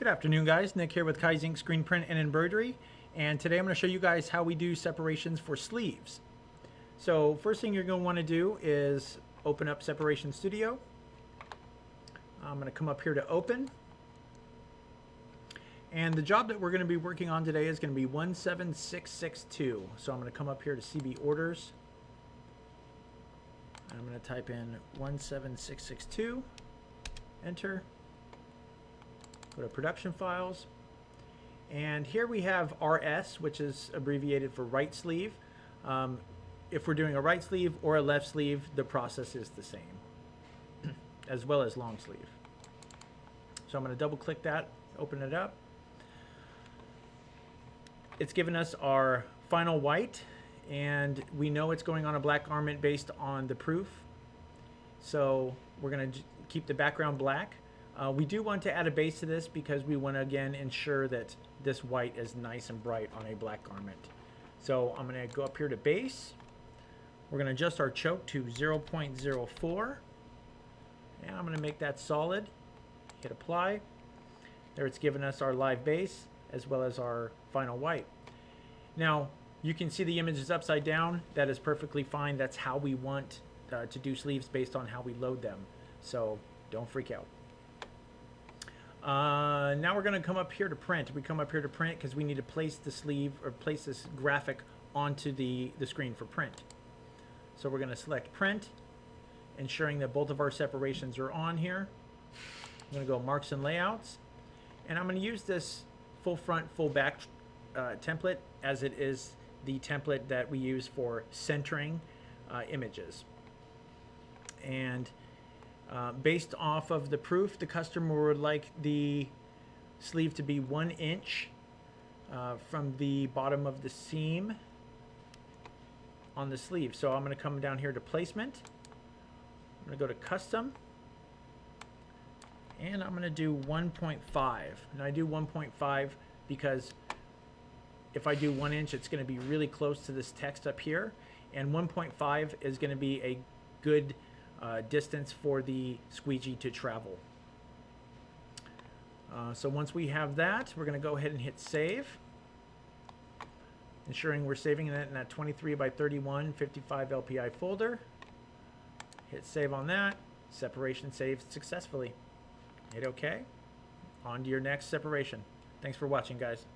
Good afternoon, guys. Nick here with Kaizink Screen Print and Embroidery, and today I'm going to show you guys how we do separations for sleeves. So first thing you're going to want to do is open up Separation Studio. I'm going to come up here to open, and the job that we're going to be working on today is going to be 17662. So I'm going to come up here to CB Orders. I'm going to type in 17662, enter. Go to Production Files, and here we have RS, which is abbreviated for right sleeve. If we're doing a right sleeve or a left sleeve, the process is the same, as well as long sleeve. So I'm going to double click that, open it up. It's given us our final white, and we know it's going on a black garment based on the proof. So we're going to keep the background black. We do want to add a base to this because we want to again ensure that this white is nice and bright on a black garment. So I'm going to go up here to base. We're going to adjust our choke to 0.04, and I'm going to make that solid. Hit apply. There, it's given us our live base as well as our final white. Now you can see the image is upside down. That is perfectly fine. That's how we want to do sleeves based on how we load them. So don't freak out. Now we're going to come up here to print. We come up here to print because we need to place the sleeve or place this graphic onto the screen for print. So we're going to select print, ensuring that both of our separations are on here. I'm going to go marks and layouts, and I'm going to use this full front, full back template as it is the template that we use for centering images. And based off of the proof, the customer would like the sleeve to be 1 inch from the bottom of the seam on the sleeve. So I'm going to come down here to placement. I'm going to go to custom, and I'm going to do 1.5. And I do 1.5 because if I do 1 inch, it's going to be really close to this text up here, and 1.5 is going to be a good distance for the squeegee to travel. So once we have that, we're going to go ahead and hit save, ensuring we're saving it in that 23 by 31 55 LPI folder. Hit save on that. Separation saved successfully. Hit OK. On to your next separation. Thanks for watching, guys.